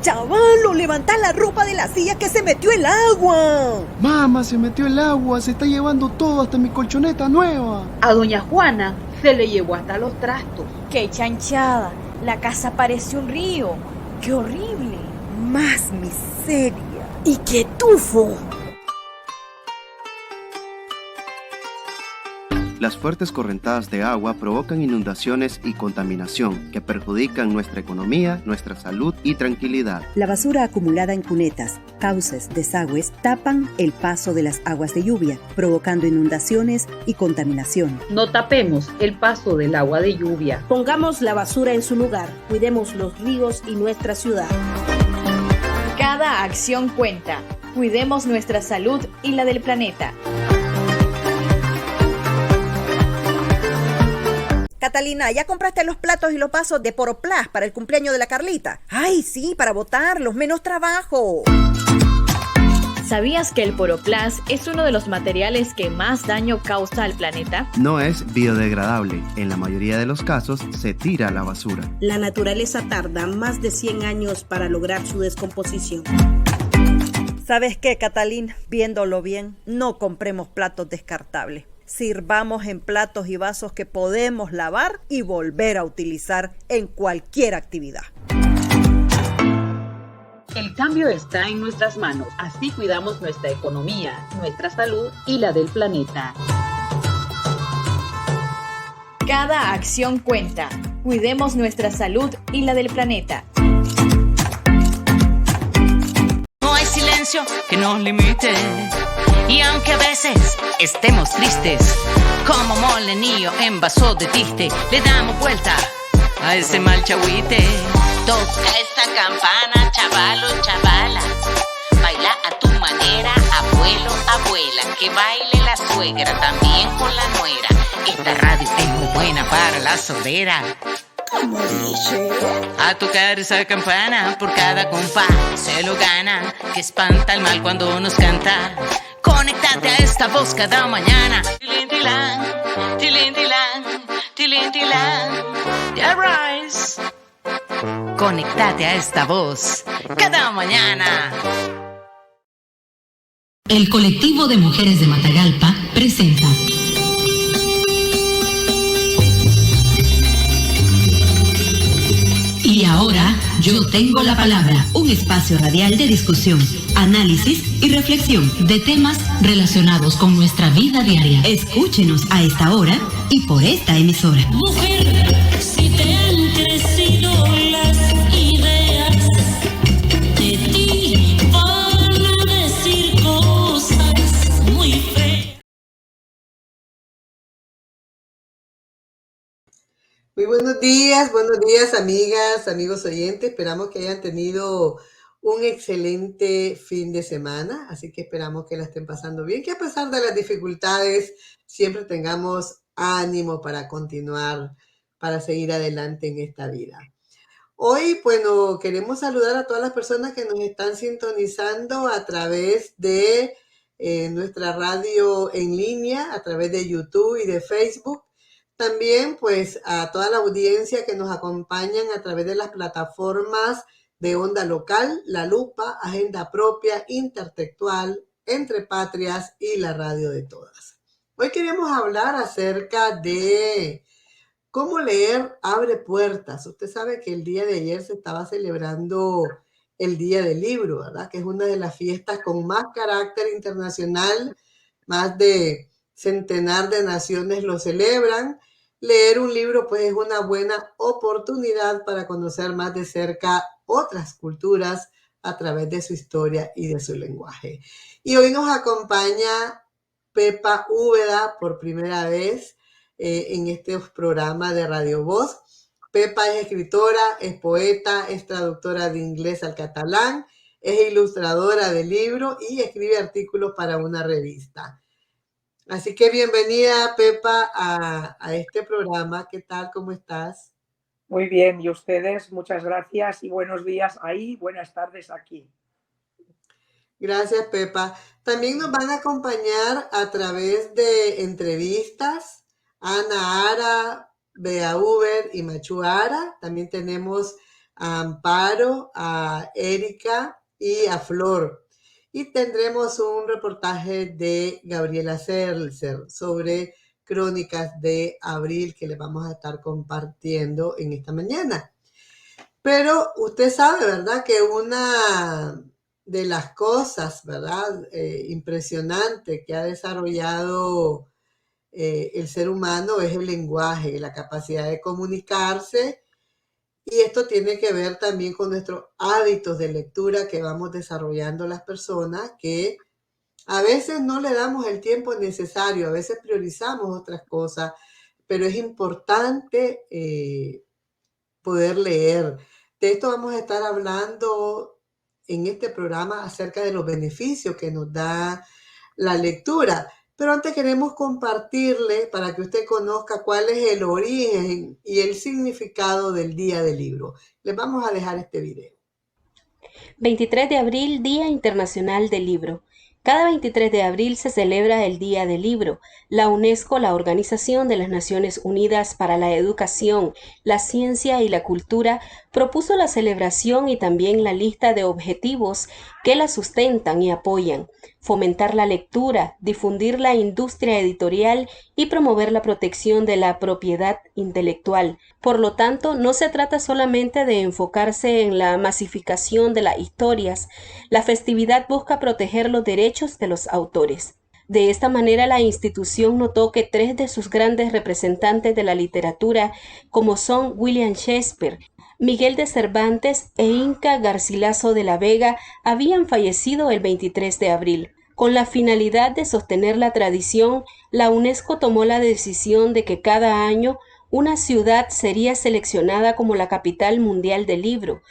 Chavalo, levanta la ropa de la silla que se metió el agua. Mamá, se metió el agua, se está llevando todo, hasta mi colchoneta nueva. A doña Juana se le llevó hasta los trastos. ¡Qué chanchada! La casa parece un río. ¡Qué horrible! Más miseria. ¡Y qué tufo! Las fuertes correntadas de agua provocan inundaciones y contaminación que perjudican nuestra economía, nuestra salud y tranquilidad. La basura acumulada en cunetas, cauces, desagües tapan el paso de las aguas de lluvia, provocando inundaciones y contaminación. No tapemos el paso del agua de lluvia. Pongamos la basura en su lugar. Cuidemos los ríos y nuestra ciudad. Cada acción cuenta. Cuidemos nuestra salud y la del planeta. Catalina, ¿ya compraste los platos y los vasos de Poroplast para el cumpleaños de la Carlita? ¡Ay, sí, para botarlos, menos trabajo! ¿Sabías que el Poroplast es uno de los materiales que más daño causa al planeta? No es biodegradable. En la mayoría de los casos se tira a la basura. La naturaleza tarda más de 100 años para lograr su descomposición. ¿Sabes qué, Catalina? Viéndolo bien, no compremos platos descartables. Sirvamos en platos y vasos que podemos lavar y volver a utilizar en cualquier actividad. El cambio está en nuestras manos, así cuidamos nuestra economía, nuestra salud y la del planeta. Cada acción cuenta. Cuidemos nuestra salud y la del planeta. No hay silencio que nos limite. Y aunque a veces estemos tristes, como molenillo en vaso de tiste, le damos vuelta a ese mal chagüite. Toca esta campana, chavalo, chavala. Baila a tu manera, abuelo, abuela. Que baile la suegra también con la nuera. Esta radio es muy buena para la sordera. ¿Cómo dice? A tocar esa campana, por cada compás se lo gana, que espanta el mal cuando nos canta. Conéctate a esta voz cada mañana. Tilintilán, tilintilán, tilintilán. Ya rise. Conéctate a esta voz cada mañana. El colectivo de mujeres de Matagalpa presenta Y ahora yo tengo la palabra, un espacio radial de discusión, análisis y reflexión de temas relacionados con nuestra vida diaria. Escúchenos a esta hora y por esta emisora. Mujer, si te han crecido las ideas, de ti van a decir cosas muy feas. Muy buenos días amigas, amigos oyentes. Esperamos que hayan tenido un excelente fin de semana, así que esperamos que la estén pasando bien, que a pesar de las dificultades siempre tengamos ánimo para continuar, para seguir adelante en esta vida. Hoy, bueno, queremos saludar a todas las personas que nos están sintonizando a través de nuestra radio en línea, a través de YouTube y de Facebook. También, pues, a toda la audiencia que nos acompañan a través de las plataformas de Onda Local, La Lupa, Agenda Propia, Intertextual, Entre Patrias y la Radio de Todas. Hoy queremos hablar acerca de cómo leer abre puertas. Usted sabe que el día de ayer se estaba celebrando el Día del Libro, ¿verdad? Que es una de las fiestas con más carácter internacional, más de centenar de naciones lo celebran. Leer un libro pues es una buena oportunidad para conocer más de cerca otras culturas a través de su historia y de su lenguaje. Y hoy nos acompaña Pepa Úbeda por primera vez en este programa de Radio Voz. Pepa es escritora, es poeta, es traductora de inglés al catalán, es ilustradora de libros y escribe artículos para una revista. Así que bienvenida, Pepa, a este programa. ¿Qué tal? ¿Cómo estás? Muy bien, y ustedes, muchas gracias y buenos días ahí, buenas tardes aquí. Gracias, Pepa. También nos van a acompañar a través de entrevistas Ana Ara, Bea Uber y Machu Ara. También tenemos a Amparo, a Erika y a Flor. Y tendremos un reportaje de Gabriela Seltzer sobre Crónicas de Abril que les vamos a estar compartiendo en esta mañana. Pero usted sabe, ¿verdad?, que una de las cosas, ¿verdad?, impresionante que ha desarrollado el ser humano es el lenguaje, la capacidad de comunicarse, y esto tiene que ver también con nuestros hábitos de lectura que vamos desarrollando las personas, que a veces no le damos el tiempo necesario, a veces priorizamos otras cosas, pero es importante poder leer. De esto vamos a estar hablando en este programa acerca de los beneficios que nos da la lectura. Pero antes queremos compartirle para que usted conozca cuál es el origen y el significado del Día del Libro. Les vamos a dejar este video. 23 de abril, Día Internacional del Libro. Cada 23 de abril se celebra el Día del Libro. La UNESCO, la Organización de las Naciones Unidas para la Educación, la Ciencia y la Cultura, propuso la celebración y también la lista de objetivos que la sustentan y apoyan: fomentar la lectura, difundir la industria editorial y promover la protección de la propiedad intelectual. Por lo tanto, no se trata solamente de enfocarse en la masificación de las historias. La festividad busca proteger los derechos de los autores. De esta manera, la institución notó que 3 de sus grandes representantes de la literatura, como son William Shakespeare, Miguel de Cervantes e Inca Garcilaso de la Vega, habían fallecido el 23 de abril. Con la finalidad de sostener la tradición, la UNESCO tomó la decisión de que cada año una ciudad sería seleccionada como la capital mundial del libro.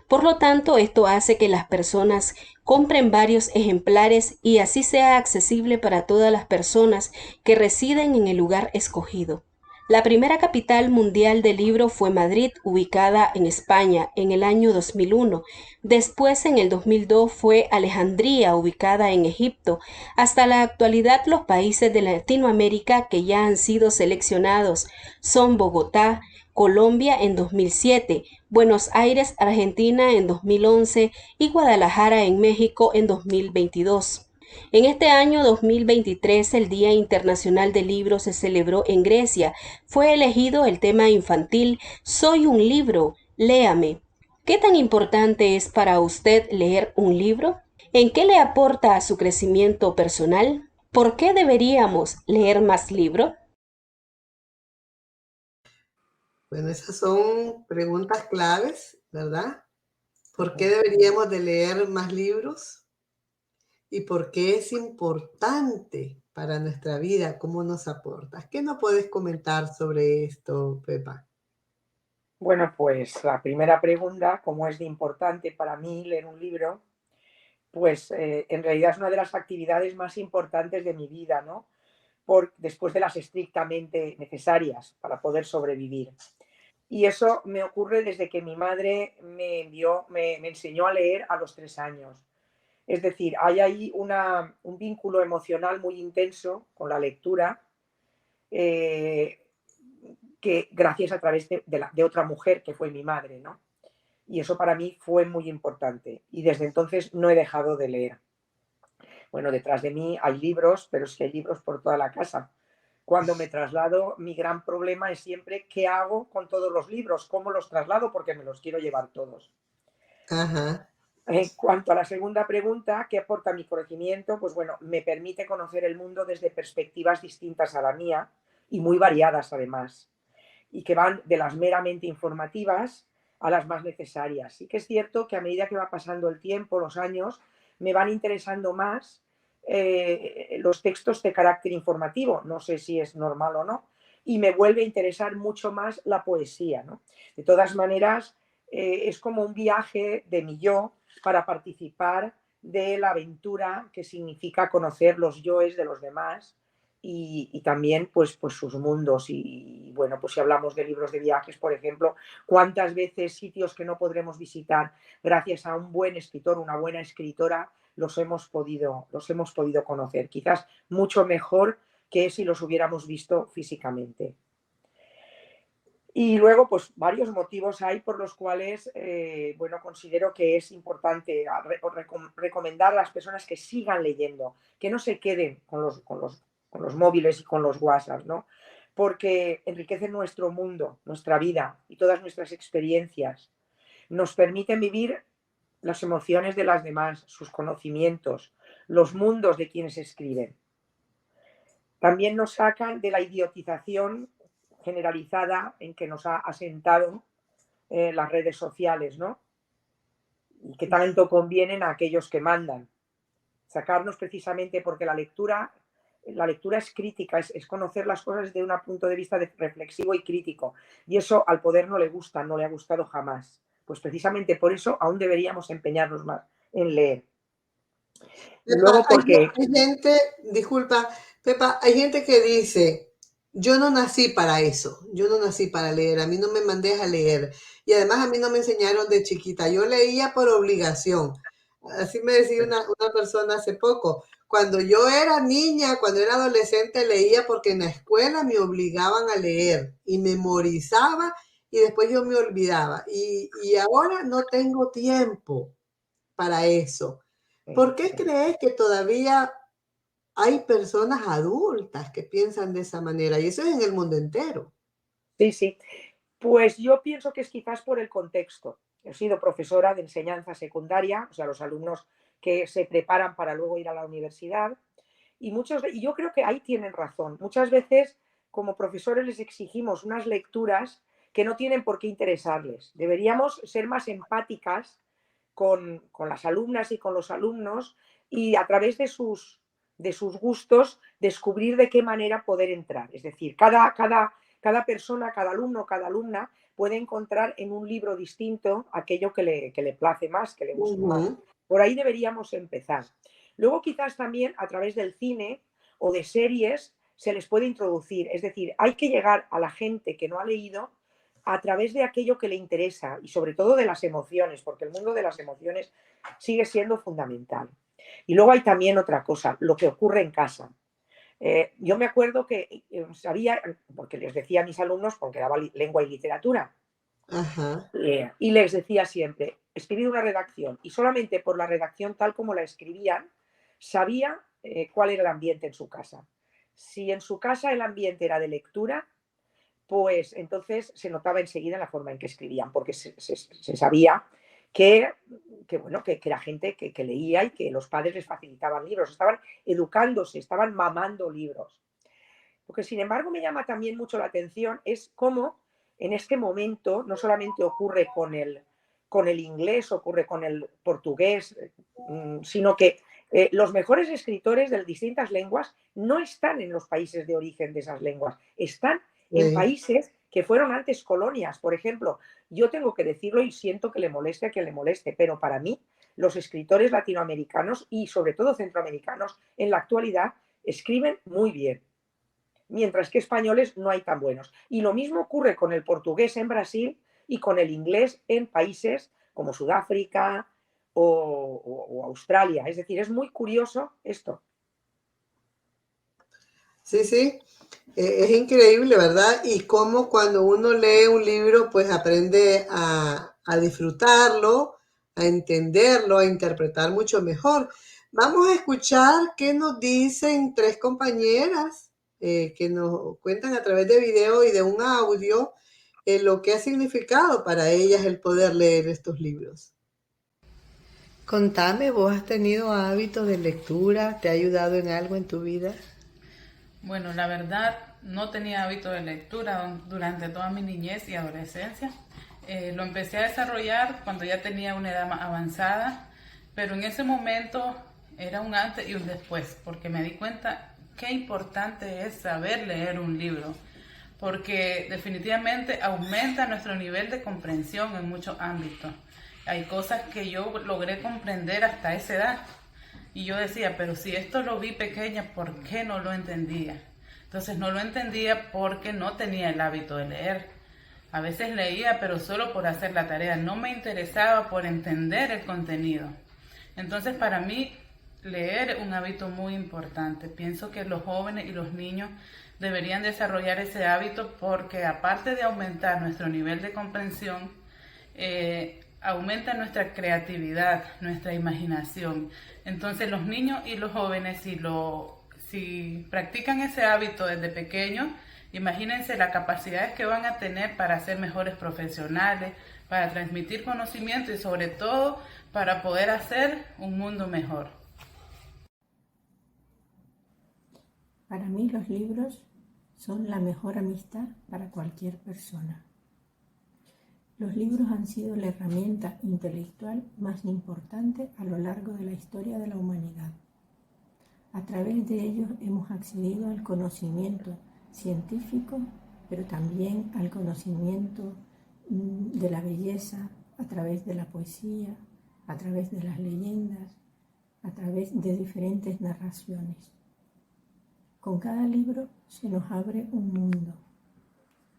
Por lo tanto, esto hace que las personas compren varios ejemplares y así sea accesible para todas las personas que residen en el lugar escogido. La primera capital mundial del libro fue Madrid, ubicada en España, en el año 2001. Después, en el 2002, fue Alejandría, ubicada en Egipto. Hasta la actualidad, los países de Latinoamérica que ya han sido seleccionados son Bogotá, Colombia en 2007, Buenos Aires, Argentina en 2011 y Guadalajara en México en 2022. En este año 2023, el Día Internacional del Libro se celebró en Grecia. Fue elegido el tema infantil Soy un libro, léame. ¿Qué tan importante es para usted leer un libro? ¿En qué le aporta a su crecimiento personal? ¿Por qué deberíamos leer más libros? Bueno, esas son preguntas claves, ¿verdad? ¿Por qué deberíamos de leer más libros? ¿Y por qué es importante para nuestra vida? ¿Cómo nos aporta? ¿Qué nos puedes comentar sobre esto, Pepa? Bueno, pues la primera pregunta, ¿cómo es de importante para mí leer un libro? Pues en realidad es una de las actividades más importantes de mi vida, ¿no? Después de las estrictamente necesarias para poder sobrevivir. Y eso me ocurre desde que mi madre me enseñó a leer a los 3 años. Es decir, hay ahí un vínculo emocional muy intenso con la lectura, que gracias a través de otra mujer que fue mi madre, ¿no? Y eso para mí fue muy importante. Y desde entonces no he dejado de leer. Bueno, detrás de mí hay libros, pero es que hay libros por toda la casa. Cuando me traslado, mi gran problema es siempre qué hago con todos los libros, cómo los traslado, porque me los quiero llevar todos. Ajá. En cuanto a la segunda pregunta, ¿qué aporta mi conocimiento? Pues bueno, me permite conocer el mundo desde perspectivas distintas a la mía y muy variadas además, y que van de las meramente informativas a las más necesarias. Sí que es cierto que a medida que va pasando el tiempo, los años, me van interesando más los textos de carácter informativo, no sé si es normal o no, y me vuelve a interesar mucho más la poesía, ¿no? De todas maneras, es como un viaje de mi yo para participar de la aventura que significa conocer los yoes de los demás y también pues sus mundos. Y bueno, pues si hablamos de libros de viajes, por ejemplo, cuántas veces sitios que no podremos visitar gracias a un buen escritor, una buena escritora, los hemos podido conocer, quizás mucho mejor que si los hubiéramos visto físicamente. Y luego, pues varios motivos hay por los cuales, bueno, considero que es importante recomendar a las personas que sigan leyendo, que no se queden con los móviles y con los WhatsApp, ¿no? Porque enriquecen nuestro mundo, nuestra vida y todas nuestras experiencias. Nos permiten vivir las emociones de las demás, sus conocimientos, los mundos de quienes escriben. También nos sacan de la idiotización generalizada en que nos ha asentado las redes sociales, ¿no? Y que tanto convienen a aquellos que mandan. Sacarnos precisamente porque la lectura es crítica, es conocer las cosas desde un punto de vista reflexivo y crítico. Y eso al poder no le gusta, no le ha gustado jamás. Pues precisamente por eso aún deberíamos empeñarnos más en leer. Y luego porque... Hay gente, disculpa, Pepa, hay gente que dice, yo no nací para eso, yo no nací para leer, a mí no me mandes a leer. Y además a mí no me enseñaron de chiquita, yo leía por obligación. Así me decía una persona hace poco. Cuando yo era niña, cuando era adolescente, leía porque en la escuela me obligaban a leer y memorizaba y después yo me olvidaba. Y ahora no tengo tiempo para eso. ¿Por qué crees que todavía hay personas adultas que piensan de esa manera? Y eso es en el mundo entero. Sí, sí. Pues yo pienso que es quizás por el contexto. He sido profesora de enseñanza secundaria, o sea, los alumnos que se preparan para luego ir a la universidad, y yo creo que ahí tienen razón. Muchas veces, como profesores, les exigimos unas lecturas que no tienen por qué interesarles. Deberíamos ser más empáticas con las alumnas y con los alumnos y a través de sus gustos descubrir de qué manera poder entrar. Es decir, cada persona, cada alumno, cada alumna puede encontrar en un libro distinto aquello que le place más, que le guste más. Por ahí deberíamos empezar. Luego quizás también a través del cine o de series se les puede introducir. Es decir, hay que llegar a la gente que no ha leído a través de aquello que le interesa y sobre todo de las emociones, porque el mundo de las emociones sigue siendo fundamental. Y luego hay también otra cosa, lo que ocurre en casa. Yo me acuerdo que sabía, porque les decía a mis alumnos, porque daba lengua y literatura, y les decía siempre, escribid una redacción, y solamente por la redacción tal como la escribían, sabía cuál era el ambiente en su casa. Si en su casa el ambiente era de lectura, pues entonces se notaba enseguida en la forma en que escribían, porque se sabía que era gente que leía y que los padres les facilitaban libros, estaban educándose, estaban mamando libros. Lo que sin embargo me llama también mucho la atención es cómo en este momento no solamente ocurre con el inglés, ocurre con el portugués, sino que los mejores escritores de distintas lenguas no están en los países de origen de esas lenguas, están en países que fueron antes colonias. Por ejemplo, yo tengo que decirlo y siento que le moleste a quien le moleste, pero para mí los escritores latinoamericanos y sobre todo centroamericanos en la actualidad escriben muy bien, mientras que españoles no hay tan buenos. Y lo mismo ocurre con el portugués en Brasil y con el inglés en países como Sudáfrica o Australia. Es decir, es muy curioso esto. Sí, sí. Es increíble, ¿verdad? Y cómo cuando uno lee un libro, pues aprende a disfrutarlo, a entenderlo, a interpretar mucho mejor. Vamos a escuchar qué nos dicen tres compañeras que nos cuentan a través de video y de un audio lo que ha significado para ellas el poder leer estos libros. Contame, ¿vos has tenido hábitos de lectura? ¿Te ha ayudado en algo en tu vida? Bueno, la verdad, no tenía hábito de lectura durante toda mi niñez y adolescencia. Lo empecé a desarrollar cuando ya tenía una edad más avanzada, pero en ese momento era un antes y un después, porque me di cuenta qué importante es saber leer un libro, porque definitivamente aumenta nuestro nivel de comprensión en muchos ámbitos. Hay cosas que yo logré comprender hasta esa edad. Y yo decía, pero si esto lo vi pequeña, ¿por qué no lo entendía? Entonces no lo entendía porque no tenía el hábito de leer. A veces leía, pero solo por hacer la tarea. No me interesaba por entender el contenido. Entonces para mí, leer es un hábito muy importante. Pienso que los jóvenes y los niños deberían desarrollar ese hábito porque aparte de aumentar nuestro nivel de comprensión, aumenta nuestra creatividad, nuestra imaginación. Entonces los niños y los jóvenes, si practican ese hábito desde pequeños, imagínense las capacidades que van a tener para ser mejores profesionales, para transmitir conocimiento y sobre todo para poder hacer un mundo mejor. Para mí los libros son la mejor amistad para cualquier persona. Los libros han sido la herramienta intelectual más importante a lo largo de la historia de la humanidad. A través de ellos hemos accedido al conocimiento científico, pero también al conocimiento de la belleza, a través de la poesía, a través de las leyendas, a través de diferentes narraciones. Con cada libro se nos abre un mundo.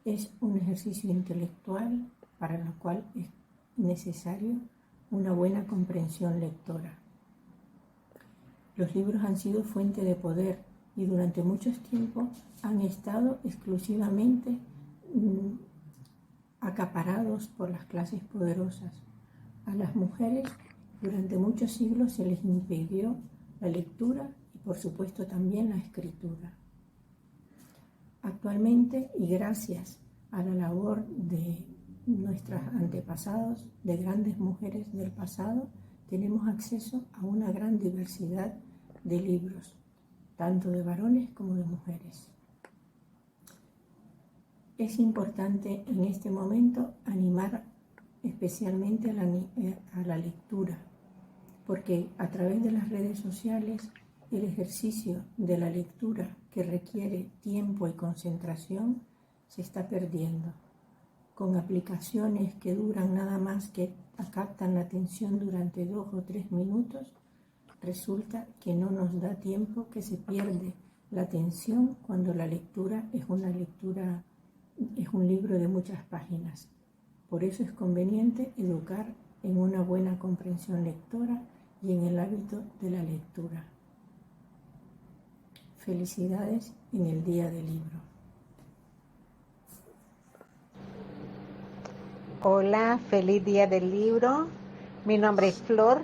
Es un ejercicio intelectual para lo cual es necesario una buena comprensión lectora. Los libros han sido fuente de poder y durante muchos tiempos han estado exclusivamente acaparados por las clases poderosas. A las mujeres durante muchos siglos se les impidió la lectura y por supuesto también la escritura. Actualmente, y gracias a la labor de nuestros antepasados, de grandes mujeres del pasado, tenemos acceso a una gran diversidad de libros, tanto de varones como de mujeres. Es importante en este momento animar especialmente a la lectura, porque a través de las redes sociales el ejercicio de la lectura que requiere tiempo y concentración se está perdiendo. Con aplicaciones que duran nada más que captan la atención durante 2 o 3 minutos, resulta que no nos da tiempo, que se pierde la atención cuando la lectura es un libro de muchas páginas. Por eso es conveniente educar en una buena comprensión lectora y en el hábito de la lectura. Felicidades en el Día del Libro. Hola, feliz Día del Libro. Mi nombre es Flor.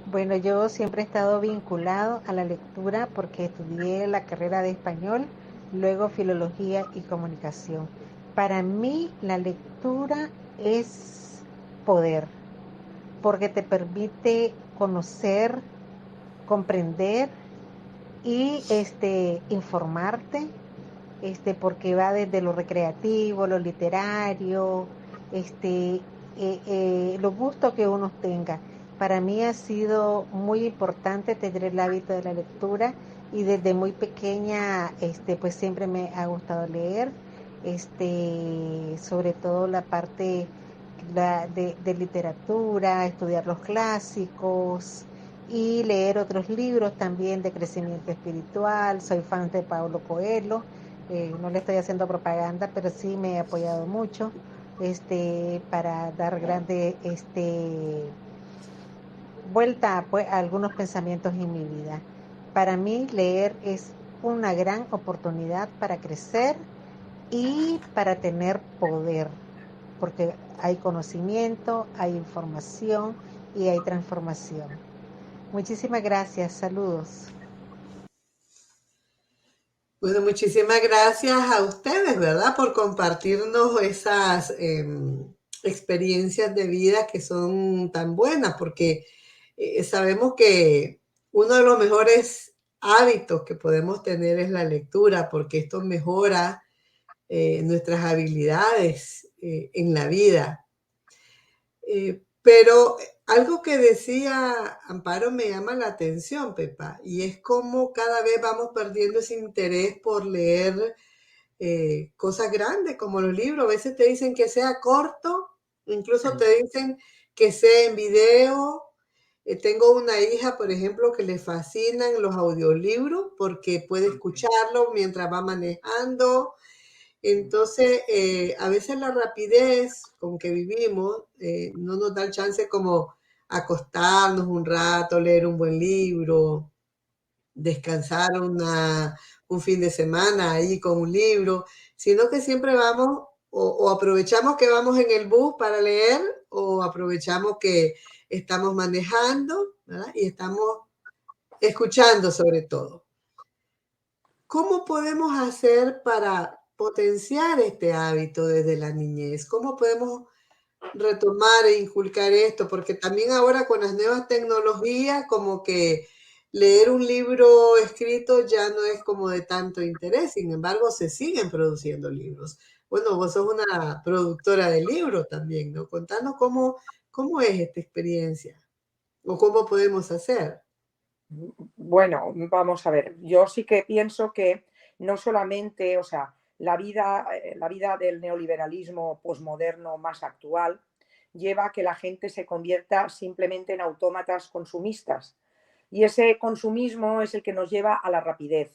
Bueno, yo siempre he estado vinculado a la lectura porque estudié la carrera de español, luego filología y comunicación. Para mí la lectura es poder, porque te permite conocer, comprender y informarte, porque va desde lo recreativo, lo literario, los gustos que uno tenga. Para mí ha sido muy importante tener el hábito de la lectura y desde muy pequeña pues siempre me ha gustado leer, sobre todo la parte de literatura, estudiar los clásicos y leer otros libros también de crecimiento espiritual. Soy fan de Paulo Coelho, no le estoy haciendo propaganda, pero sí me he apoyado mucho para dar grande vuelta pues, a algunos pensamientos en mi vida. Para mí leer es una gran oportunidad para crecer y para tener poder, porque hay conocimiento, hay información y hay transformación. Muchísimas gracias, saludos. Bueno, muchísimas gracias a ustedes, ¿verdad? Por compartirnos esas experiencias de vida que son tan buenas, porque sabemos que uno de los mejores hábitos que podemos tener es la lectura, porque esto mejora nuestras habilidades en la vida. Pero algo que decía Amparo me llama la atención, Pepa, y es como cada vez vamos perdiendo ese interés por leer cosas grandes como los libros. A veces te dicen que sea corto, incluso te dicen que sea en video. Tengo una hija, por ejemplo, que le fascinan los audiolibros porque puede escucharlo mientras va manejando. Entonces, a veces la rapidez con que vivimos no nos da el chance como acostarnos un rato, leer un buen libro, descansar un fin de semana ahí con un libro, sino que siempre vamos o aprovechamos que vamos en el bus para leer o aprovechamos que estamos manejando, ¿verdad? Y estamos escuchando sobre todo. ¿Cómo podemos hacer para potenciar este hábito desde la niñez? ¿Cómo podemos retomar e inculcar esto? Porque también ahora con las nuevas tecnologías, como que leer un libro escrito ya no es como de tanto interés, sin embargo, se siguen produciendo libros. Bueno, vos sos una productora de libros también, ¿no? Contanos cómo es esta experiencia o cómo podemos hacer. Bueno, vamos a ver, yo sí que pienso que no solamente, o sea, la vida del neoliberalismo posmoderno más actual lleva a que la gente se convierta simplemente en autómatas consumistas. Y ese consumismo es el que nos lleva a la rapidez,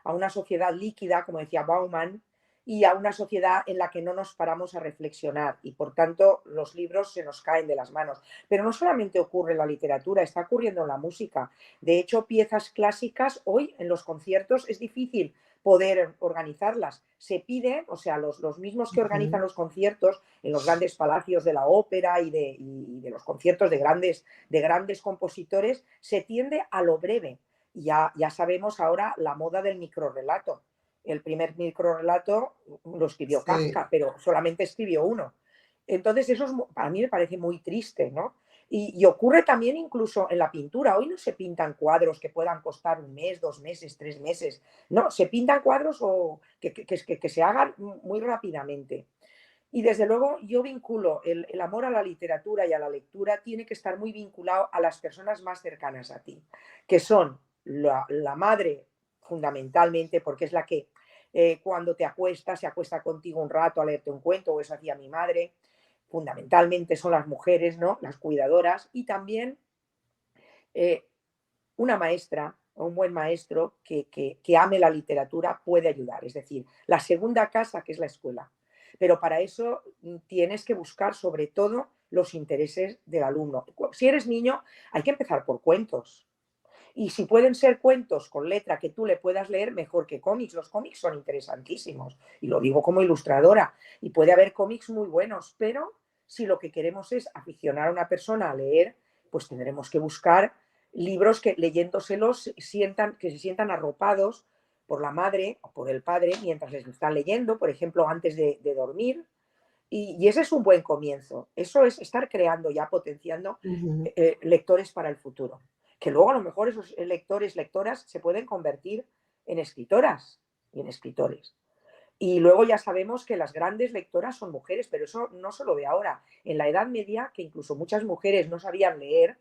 a una sociedad líquida, como decía Bauman, y a una sociedad en la que no nos paramos a reflexionar y por tanto los libros se nos caen de las manos. Pero no solamente ocurre en la literatura, está ocurriendo en la música. De hecho, piezas clásicas hoy en los conciertos es difícil poder organizarlas. Se pide, o sea, los mismos que organizan los conciertos en los grandes palacios de la ópera y de los conciertos de grandes compositores, se tiende a lo breve. Ya sabemos ahora la moda del microrrelato. El primer microrrelato lo escribió Kafka, pero solamente escribió uno. Entonces eso para mí me parece muy triste, ¿no? Y ocurre también incluso en la pintura. Hoy no se pintan cuadros que puedan costar 1 mes, 2 meses, 3 meses. No, se pintan cuadros que se hagan muy rápidamente. Y desde luego yo vinculo el amor a la literatura y a la lectura tiene que estar muy vinculado a las personas más cercanas a ti, que son la madre fundamentalmente, porque es la que cuando te acuestas, se acuesta contigo un rato a leerte un cuento, o eso hacía mi madre. Fundamentalmente son las mujeres, ¿no? Las cuidadoras, y también una maestra o un buen maestro que ame la literatura puede ayudar. Es decir, la segunda casa, que es la escuela. Pero para eso tienes que buscar sobre todo los intereses del alumno. Si eres niño, hay que empezar por cuentos. Y si pueden ser cuentos con letra que tú le puedas leer, mejor que cómics. Los cómics son interesantísimos. Y lo digo como ilustradora. Y puede haber cómics muy buenos, pero si lo que queremos es aficionar a una persona a leer, pues tendremos que buscar libros que leyéndoselos que se sientan arropados por la madre o por el padre mientras les están leyendo, por ejemplo, antes de dormir. Y ese es un buen comienzo. Eso es estar creando, ya potenciando lectores para el futuro. Que luego a lo mejor esos lectores, lectoras se pueden convertir en escritoras y en escritores. Y luego ya sabemos que las grandes lectoras son mujeres, pero eso no solo de ahora. En la Edad Media, que incluso muchas mujeres no sabían leer,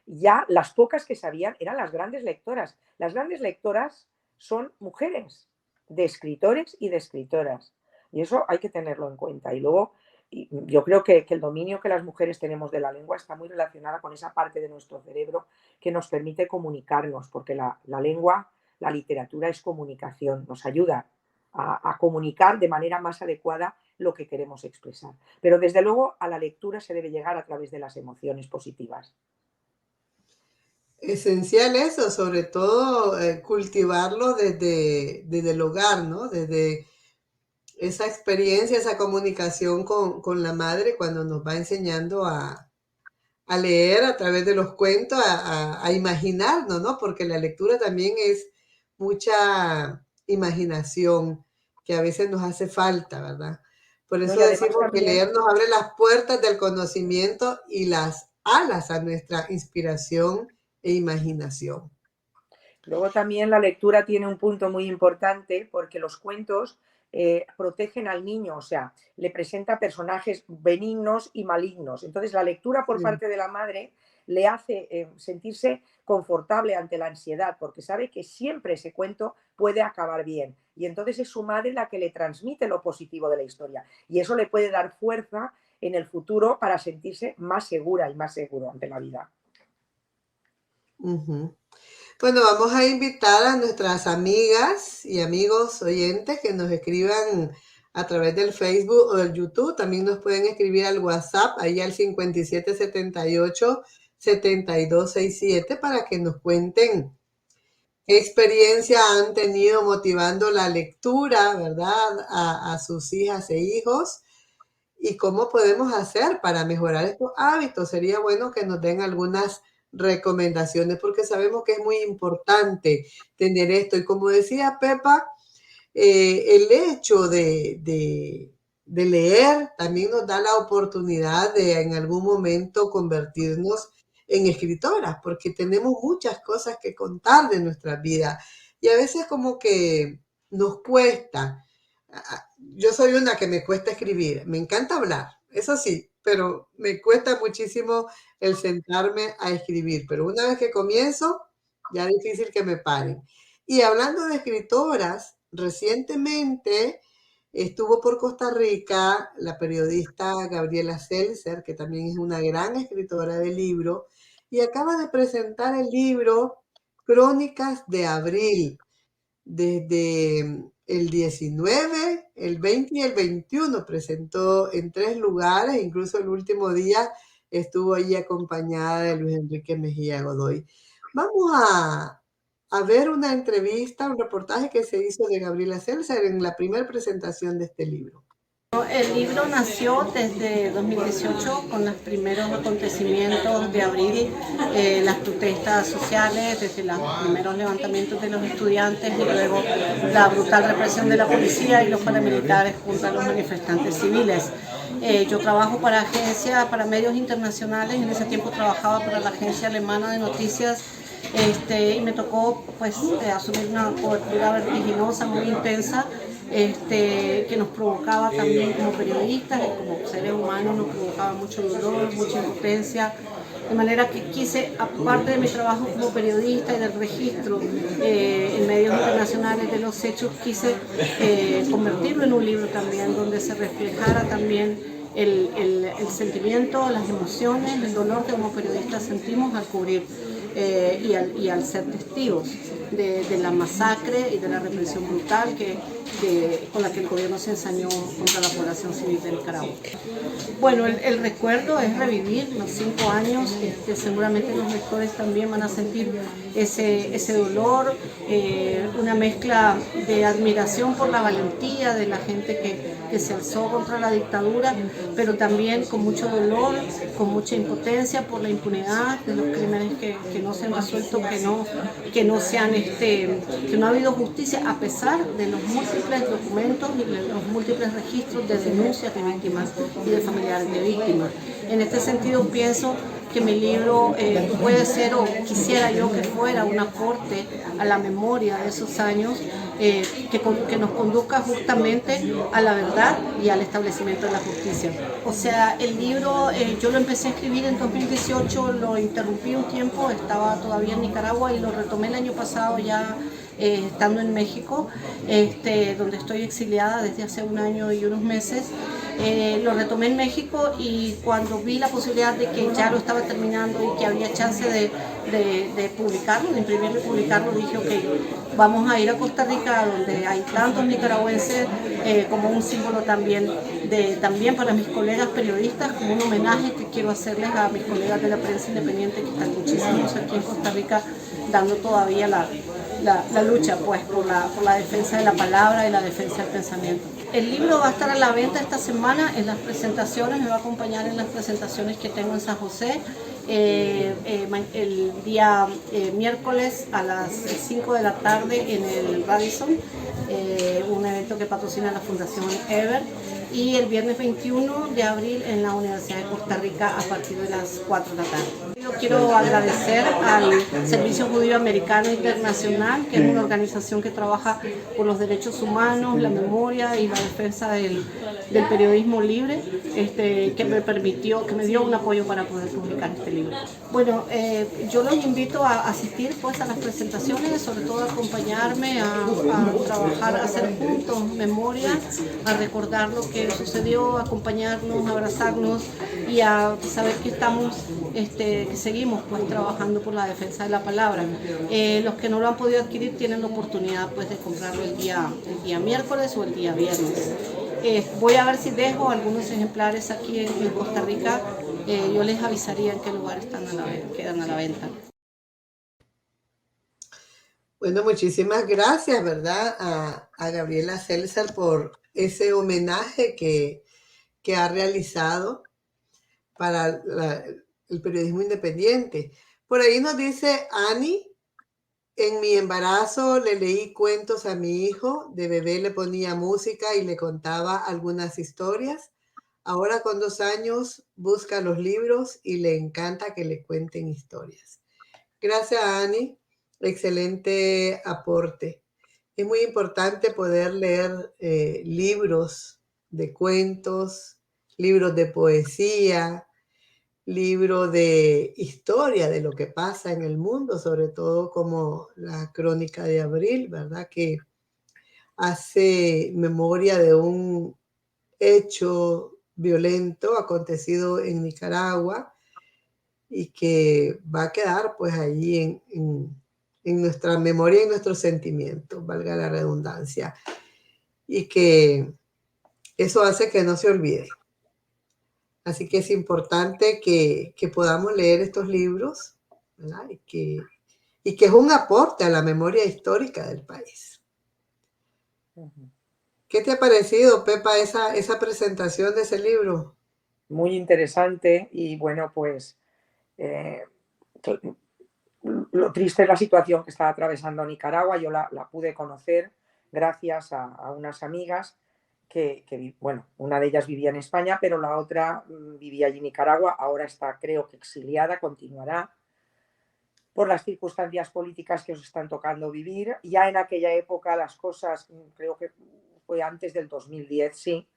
ya las pocas que sabían eran las grandes lectoras. Las grandes lectoras son mujeres, de escritores y de escritoras. Y eso hay que tenerlo en cuenta. Y luego yo creo que el dominio que las mujeres tenemos de la lengua está muy relacionada con esa parte de nuestro cerebro que nos permite comunicarnos, porque la lengua, la literatura es comunicación, nos ayuda a comunicar de manera más adecuada lo que queremos expresar. Pero desde luego a la lectura se debe llegar a través de las emociones positivas. Esencial eso, sobre todo cultivarlo desde el hogar, ¿no? Desde esa experiencia, esa comunicación con la madre cuando nos va enseñando a leer a través de los cuentos, a imaginarnos, ¿no? Porque la lectura también es mucha imaginación que a veces nos hace falta, ¿verdad? Por eso decimos que leer nos abre las puertas del conocimiento y las alas a nuestra inspiración e imaginación. Luego también la lectura tiene un punto muy importante porque los cuentos protegen al niño, o sea, le presenta personajes benignos y malignos. Entonces la lectura por parte de la madre le hace sentirse confortable ante la ansiedad porque sabe que siempre ese cuento puede acabar bien. Y entonces es su madre la que le transmite lo positivo de la historia. Y eso le puede dar fuerza en el futuro para sentirse más segura y más seguro ante la vida. Bueno, vamos a invitar a nuestras amigas y amigos oyentes que nos escriban a través del Facebook o del YouTube. También nos pueden escribir al WhatsApp, ahí al 5778-7267, para que nos cuenten ¿Qué experiencia han tenido motivando la lectura, verdad, a sus hijas e hijos? ¿Y cómo podemos hacer para mejorar estos hábitos? Sería bueno que nos den algunas recomendaciones porque sabemos que es muy importante tener esto. Y como decía Pepa, el hecho de leer también nos da la oportunidad de en algún momento convertirnos en escritoras, porque tenemos muchas cosas que contar de nuestra vida y a veces como que nos cuesta. Yo soy una que me cuesta escribir, me encanta hablar, eso sí, pero me cuesta muchísimo el sentarme a escribir, pero una vez que comienzo, ya es difícil que me paren. Y hablando de escritoras, recientemente estuvo por Costa Rica la periodista Gabriela Seltzer, que también es una gran escritora de libro, y acaba de presentar el libro Crónicas de Abril, desde el 19, el 20 y el 21 presentó en 3 lugares, incluso el último día estuvo ahí acompañada de Luis Enrique Mejía Godoy. Vamos a ver una entrevista, un reportaje que se hizo de Gabriela Seltzer en la primera presentación de este libro. El libro nació desde 2018 con los primeros acontecimientos de abril, las protestas sociales, desde los primeros levantamientos de los estudiantes y luego la brutal represión de la policía y los paramilitares contra los manifestantes civiles. Yo trabajo para medios internacionales, en ese tiempo trabajaba para la agencia alemana de noticias y me tocó pues asumir una cobertura vertiginosa, muy intensa, que nos provocaba también como periodistas y como seres humanos, nos provocaba mucho dolor, mucha impotencia, de manera que quise, aparte de mi trabajo como periodista y del registro en medios internacionales de los hechos, quise convertirlo en un libro también, donde se reflejara también el sentimiento, las emociones, el dolor que como periodistas sentimos al cubrir y al ser testigos de la masacre y de la represión brutal con la que el gobierno se ensañó contra la población civil de Nicaragua. Bueno, el recuerdo es revivir los 5 años, seguramente los lectores también van a sentir ese dolor, una mezcla de admiración por la valentía de la gente que se alzó contra la dictadura, pero también con mucho dolor, con mucha impotencia por la impunidad de los crímenes que no se han resuelto, que no ha habido justicia a pesar de los múltiples documentos y de los múltiples registros de denuncias de víctimas y de familiares de víctimas. En este sentido pienso que mi libro puede ser, o quisiera yo que fuera, un aporte a la memoria de esos años, que nos conduzca justamente a la verdad y al establecimiento de la justicia. O sea, el libro yo lo empecé a escribir en 2018, lo interrumpí un tiempo, estaba todavía en Nicaragua y lo retomé el año pasado ya estando en México, donde estoy exiliada desde hace 1 año y unos meses. Lo retomé en México y cuando vi la posibilidad de que ya lo estaba terminando y que había chance de publicarlo, de imprimirlo y publicarlo, dije ok, vamos a ir a Costa Rica donde hay tantos nicaragüenses, como un símbolo también para mis colegas periodistas, como un homenaje que quiero hacerles a mis colegas de la prensa independiente que están muchísimos aquí en Costa Rica dando todavía la lucha pues por la defensa de la palabra y la defensa del pensamiento. El libro va a estar a la venta esta semana en las presentaciones, me va a acompañar en las presentaciones que tengo en San José, el día miércoles a las 5 de la tarde en el Radisson, un evento que patrocina la Fundación Ever, y el viernes 21 de abril en la Universidad de Costa Rica a partir de las 4 de la tarde. Yo quiero agradecer al Servicio Judío Americano Internacional, que es una organización que trabaja por los derechos humanos, la memoria y la defensa del periodismo libre, que me dio un apoyo para poder publicar este libro. Bueno, yo los invito a asistir pues a las presentaciones, sobre todo a acompañarme, a trabajar, a hacer juntos memoria, a recordar lo que sucedió, a acompañarnos, a abrazarnos y a saber que estamos, que seguimos pues trabajando por la defensa de la palabra. Los que no lo han podido adquirir tienen la oportunidad pues de comprarlo el día miércoles o el día viernes. Voy a ver si dejo algunos ejemplares aquí en Costa Rica. Yo les avisaría en qué lugar quedan a la venta. Bueno, muchísimas gracias, ¿verdad? A Gabriela César por ese homenaje que ha realizado para el periodismo independiente. Por ahí nos dice Ani, en mi embarazo le leí cuentos a mi hijo, de bebé le ponía música y le contaba algunas historias. Ahora con 2 años busca los libros y le encanta que le cuenten historias. Gracias, Ani. Excelente aporte. Es muy importante poder leer libros de cuentos, libros de poesía, libros de historia de lo que pasa en el mundo, sobre todo como la Crónica de Abril, ¿verdad? Que hace memoria de un hecho violento acontecido en Nicaragua y que va a quedar pues allí en nuestra memoria y en nuestros sentimientos, valga la redundancia, y que eso hace que no se olvide. Así que es importante que podamos leer estos libros, ¿verdad? Y que es un aporte a la memoria histórica del país. ¿Qué te ha parecido, Pepa, esa presentación de ese libro? Muy interesante y bueno, pues lo triste es la situación que está atravesando Nicaragua. Yo la pude conocer gracias a unas amigas bueno, una de ellas vivía en España, pero la otra vivía allí en Nicaragua. Ahora está, creo que exiliada, continuará por las circunstancias políticas que os están tocando vivir. Ya en aquella época las cosas, creo que fue antes del 2010, sí,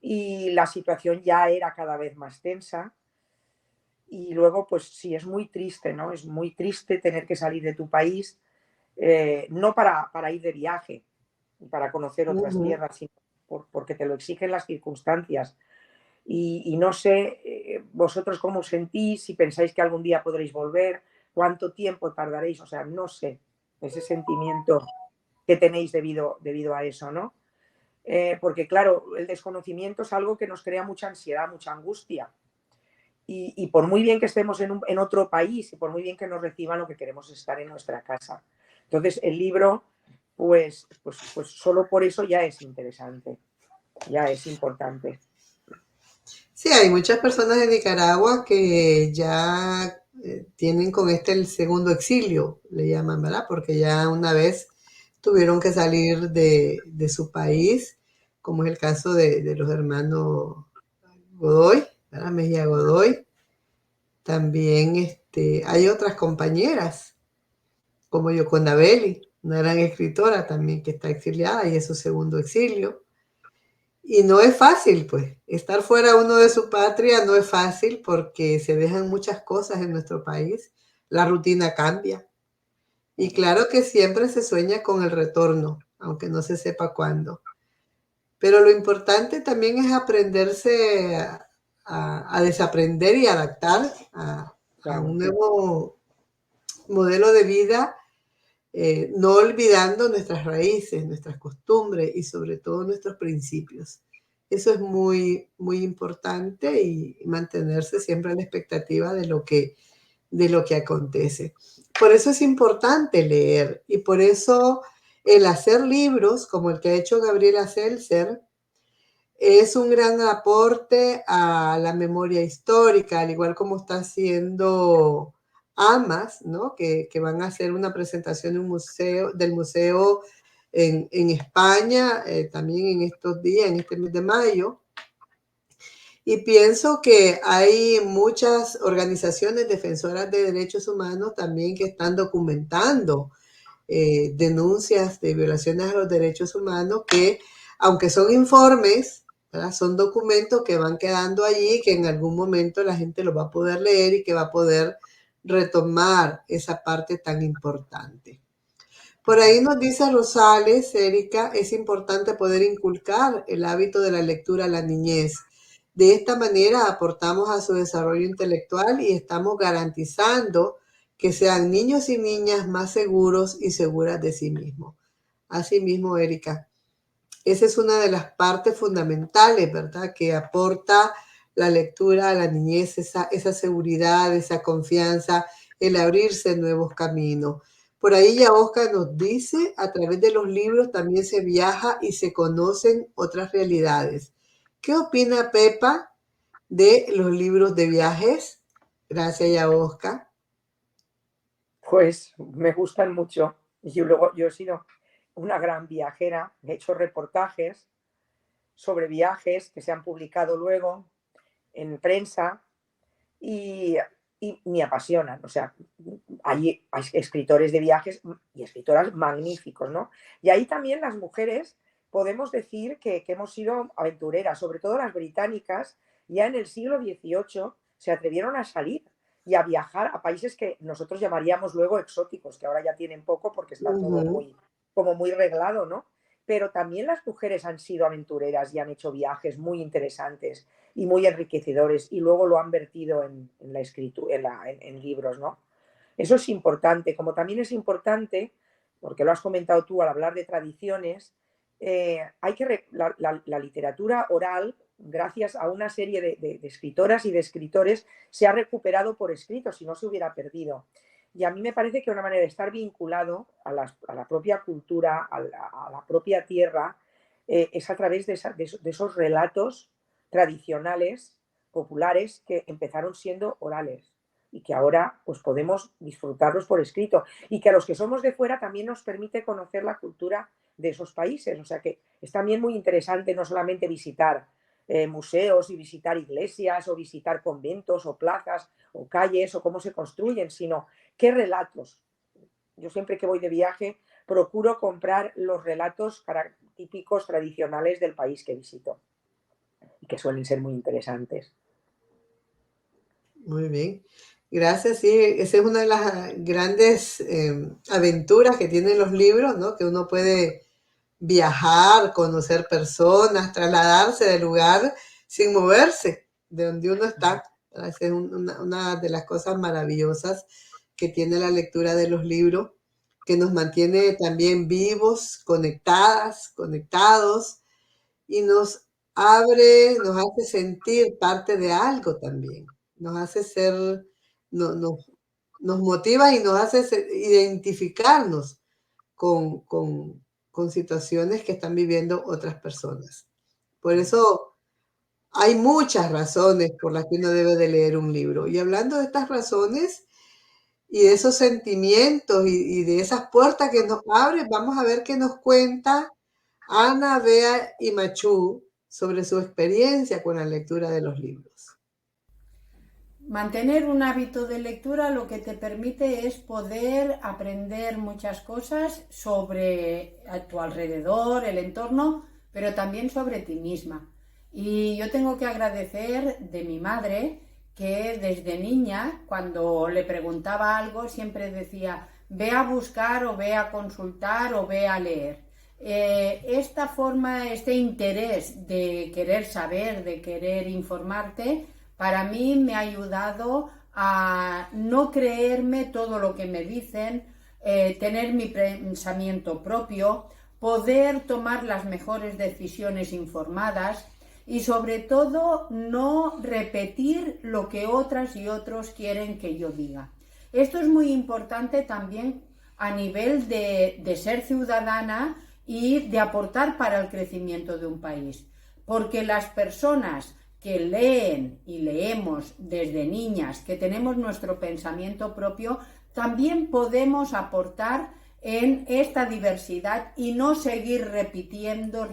y la situación ya era cada vez más tensa. Y luego, pues sí, es muy triste, ¿no? Es muy triste tener que salir de tu país, no para ir de viaje, para conocer otras tierras, sino porque te lo exigen las circunstancias. Y no sé vosotros cómo os sentís, si pensáis que algún día podréis volver, cuánto tiempo tardaréis, o sea, no sé, ese sentimiento que tenéis debido a eso, ¿no? Porque claro, el desconocimiento es algo que nos crea mucha ansiedad, mucha angustia. Y por muy bien que estemos en otro país y por muy bien que nos reciban, lo que queremos es estar en nuestra casa. Entonces, el libro, pues solo por eso ya es interesante, ya es importante. Sí, hay muchas personas de Nicaragua que ya tienen con el segundo exilio, le llaman, ¿verdad? Porque ya una vez tuvieron que salir de su país, como es el caso de los hermanos Godoy, ¿verdad? Mejía Godoy. También hay otras compañeras, como Yoconda Belli, una gran escritora también que está exiliada y es su segundo exilio. Y no es fácil, pues, estar fuera uno de su patria no es fácil porque se dejan muchas cosas en nuestro país, la rutina cambia. Y claro que siempre se sueña con el retorno, aunque no se sepa cuándo. Pero lo importante también es aprenderse a desaprender y adaptar a un nuevo modelo de vida, no olvidando nuestras raíces, nuestras costumbres y sobre todo nuestros principios. Eso es muy, muy importante y mantenerse siempre a la expectativa de lo que acontece. Por eso es importante leer y por eso el hacer libros como el que ha hecho Gabriela Seltzer es un gran aporte a la memoria histórica, al igual como está haciendo AMAS, ¿no? Que van a hacer una presentación del museo en España, también en estos días, en este mes de mayo. Y pienso que hay muchas organizaciones defensoras de derechos humanos también que están documentando denuncias de violaciones a los derechos humanos que, aunque son informes, ¿verdad? Son documentos que van quedando allí, que en algún momento la gente lo va a poder leer y que va a poder retomar esa parte tan importante. Por ahí nos dice Rosales, Erika, es importante poder inculcar el hábito de la lectura a la niñez. De esta manera aportamos a su desarrollo intelectual y estamos garantizando que sean niños y niñas más seguros y seguras de sí mismos. Así mismo, Erika, esa es una de las partes fundamentales, ¿verdad? Que aporta la lectura a la niñez, esa seguridad, esa confianza, el abrirse nuevos caminos. Por ahí ya Oscar nos dice, a través de los libros también se viaja y se conocen otras realidades. ¿Qué opina Pepa de los libros de viajes? Gracias, ya Oscar. Pues me gustan mucho. Yo he sido una gran viajera, he hecho reportajes sobre viajes que se han publicado luego en prensa y me apasionan. O sea, hay escritores de viajes y escritoras magníficos, ¿no? Y ahí también las mujeres podemos decir que hemos sido aventureras, sobre todo las británicas, ya en el siglo XVIII se atrevieron a salir y a viajar a países que nosotros llamaríamos luego exóticos, que ahora ya tienen poco porque está todo muy reglado, ¿no? Pero también las mujeres han sido aventureras y han hecho viajes muy interesantes y muy enriquecedores y luego lo han vertido en la escritura, en libros, ¿no? Eso es importante, como también es importante, porque lo has comentado tú al hablar de tradiciones, la literatura oral, gracias a una serie de escritoras y de escritores, se ha recuperado por escrito, si no se hubiera perdido. Y a mí me parece que una manera de estar vinculado a la propia cultura, a la propia tierra, es a través de esos relatos tradicionales, populares, que empezaron siendo orales y que ahora pues podemos disfrutarlos por escrito y que a los que somos de fuera también nos permite conocer la cultura de esos países. O sea que es también muy interesante no solamente visitar museos y visitar iglesias o visitar conventos o plazas o calles o cómo se construyen, sino qué relatos. Yo siempre que voy de viaje procuro comprar los relatos típicos tradicionales del país que visito y que suelen ser muy interesantes. Muy bien. Gracias, sí, esa es una de las grandes aventuras que tienen los libros, ¿no? Que uno puede viajar, conocer personas, trasladarse del lugar sin moverse de donde uno está. Esa es una de las cosas maravillosas que tiene la lectura de los libros, que nos mantiene también vivos, conectados y nos hace sentir parte de algo también. Nos hace ser, nos motiva y nos hace identificarnos con situaciones que están viviendo otras personas. Por eso hay muchas razones por las que uno debe de leer un libro. Y hablando de estas razones y de esos sentimientos y de esas puertas que nos abren, vamos a ver qué nos cuenta Ana, Bea y Machu sobre su experiencia con la lectura de los libros. Mantener un hábito de lectura lo que te permite es poder aprender muchas cosas sobre a tu alrededor, el entorno, pero también sobre ti misma. Y yo tengo que agradecer de mi madre que desde niña, cuando le preguntaba algo, siempre decía, ve a buscar o ve a consultar o ve a leer. Esta forma, este interés de querer saber, de querer informarte, para mí me ha ayudado a no creerme todo lo que me dicen, tener mi pensamiento propio, poder tomar las mejores decisiones informadas y sobre todo no repetir lo que otras y otros quieren que yo diga. Esto es muy importante también a nivel de ser ciudadana y de aportar para el crecimiento de un país, porque las personas que leen y leemos desde niñas, que tenemos nuestro pensamiento propio, también podemos aportar en esta diversidad y no seguir repitiendo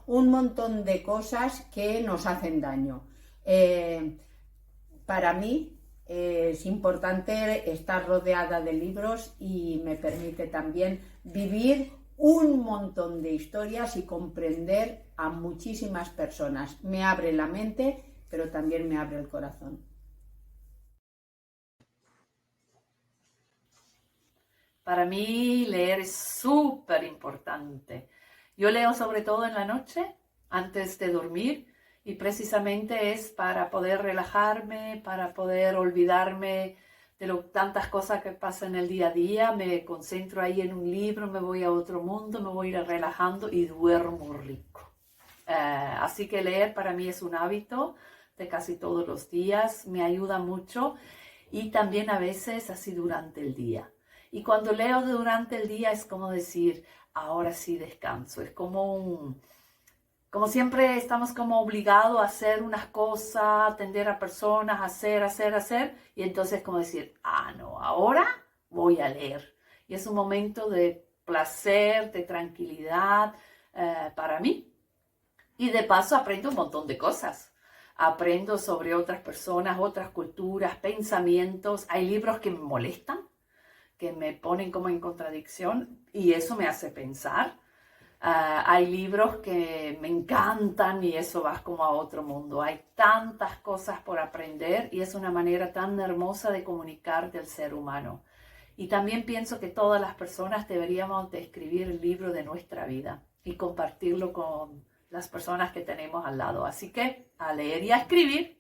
un montón de cosas que nos hacen daño. Para mí es importante estar rodeada de libros y me permite también vivir un montón de historias y comprender a muchísimas personas. Me abre la mente, pero también me abre el corazón. Para mí leer es súper importante. Yo leo sobre todo en la noche, antes de dormir, y precisamente es para poder relajarme, para poder olvidarme de tantas cosas que pasan en el día a día. Me concentro ahí en un libro, me voy a otro mundo, me voy a ir relajando y duermo rico. Así que leer para mí es un hábito de casi todos los días, me ayuda mucho y también a veces así durante el día. Y cuando leo durante el día es como decir, ahora sí descanso. Es como siempre estamos como obligados a hacer unas cosas, atender a personas, hacer. Y entonces como decir, no, ahora voy a leer. Y es un momento de placer, de tranquilidad para mí. Y de paso aprendo un montón de cosas. Aprendo sobre otras personas, otras culturas, pensamientos. Hay libros que me molestan, que me ponen como en contradicción y eso me hace pensar. Hay libros que me encantan y eso va como a otro mundo. Hay tantas cosas por aprender y es una manera tan hermosa de comunicar del ser humano. Y también pienso que todas las personas deberíamos de escribir el libro de nuestra vida y compartirlo con las personas que tenemos al lado. Así que a leer y a escribir.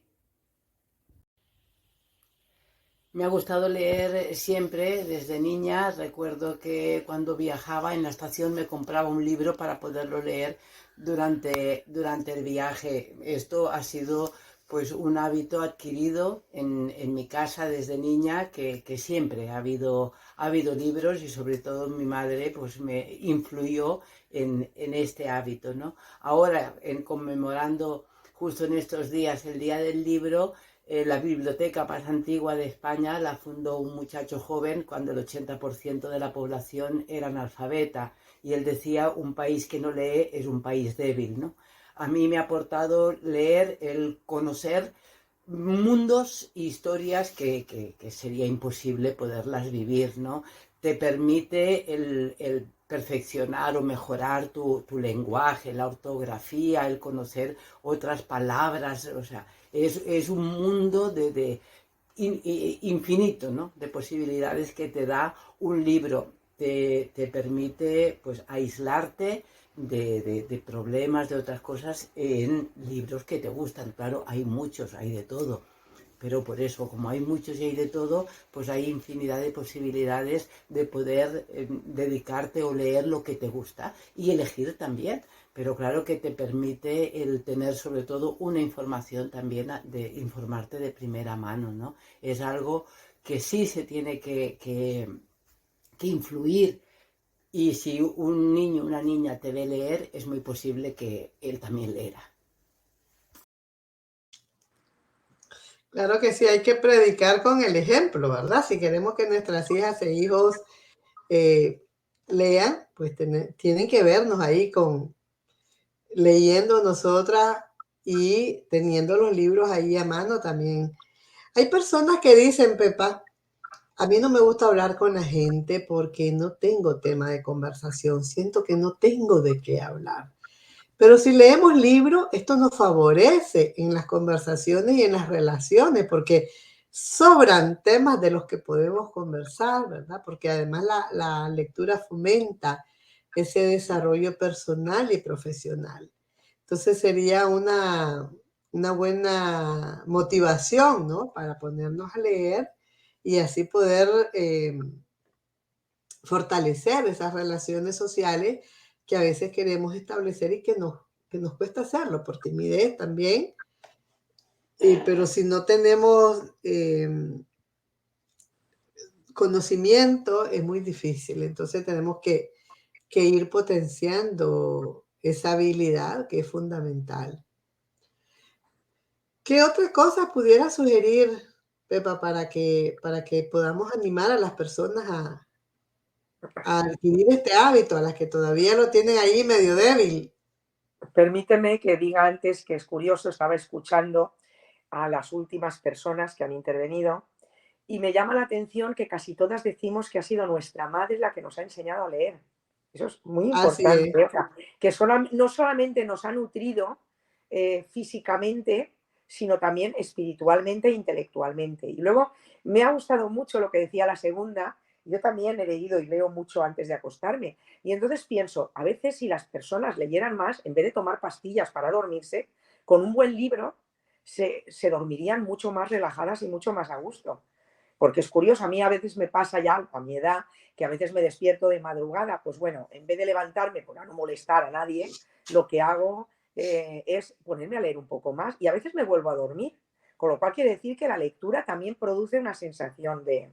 Me ha gustado leer siempre, desde niña. Recuerdo que cuando viajaba en la estación me compraba un libro para poderlo leer durante el viaje. Esto ha sido pues un hábito adquirido en mi casa desde niña, que siempre ha habido libros y sobre todo mi madre pues me influyó en este hábito, ¿no? Ahora, conmemorando justo en estos días el Día del Libro, la biblioteca más antigua de España la fundó un muchacho joven cuando el 80% de la población era analfabeta y él decía, un país que no lee es un país débil, ¿no? A mí me ha aportado leer, el conocer mundos e historias que sería imposible poderlas vivir, ¿no? Te permite el perfeccionar o mejorar tu lenguaje, la ortografía, el conocer otras palabras, o sea, es un mundo infinito, ¿no? De posibilidades que te da un libro. Te permite pues aislarte de problemas, de otras cosas en libros que te gustan. Claro, hay muchos, hay de todo. Pero por eso, como hay muchos y hay de todo, pues hay infinidad de posibilidades de poder dedicarte o leer lo que te gusta y elegir también. Pero claro que te permite el tener sobre todo una información también, de informarte de primera mano, ¿no? Es algo que sí se tiene que influir. Y si un niño o una niña te ve leer, es muy posible que él también leerá. Claro que sí, hay que predicar con el ejemplo, ¿verdad? Si queremos que nuestras hijas e hijos lean, pues tienen que vernos ahí leyendo nosotras y teniendo los libros ahí a mano también. Hay personas que dicen, Pepa, a mí no me gusta hablar con la gente porque no tengo tema de conversación, siento que no tengo de qué hablar. Pero si leemos libros, esto nos favorece en las conversaciones y en las relaciones, porque sobran temas de los que podemos conversar, ¿verdad? Porque además la lectura fomenta ese desarrollo personal y profesional. Entonces sería una buena motivación, ¿no? Para ponernos a leer y así poder fortalecer esas relaciones sociales que a veces queremos establecer y que nos cuesta hacerlo por timidez también. Pero si no tenemos conocimiento es muy difícil. Entonces tenemos que ir potenciando esa habilidad que es fundamental. ¿Qué otras cosas pudiera sugerir, Pepa, para que podamos animar a las personas a adquirir este hábito, a las que todavía lo tienen ahí medio débil? Permíteme que diga antes que es curioso, estaba escuchando a las últimas personas que han intervenido y me llama la atención que casi todas decimos que ha sido nuestra madre la que nos ha enseñado a leer. Eso es muy importante. O sea, que no solamente nos ha nutrido físicamente, sino también espiritualmente e intelectualmente. Y luego me ha gustado mucho lo que decía la segunda. Yo también he leído y leo mucho antes de acostarme. Y entonces pienso, a veces si las personas leyeran más, en vez de tomar pastillas para dormirse, con un buen libro se dormirían mucho más relajadas y mucho más a gusto. Porque es curioso, a mí a veces me pasa ya a mi edad, que a veces me despierto de madrugada, pues bueno, en vez de levantarme para no molestar a nadie, lo que hago es ponerme a leer un poco más y a veces me vuelvo a dormir. Con lo cual quiere decir que la lectura también produce una sensación de...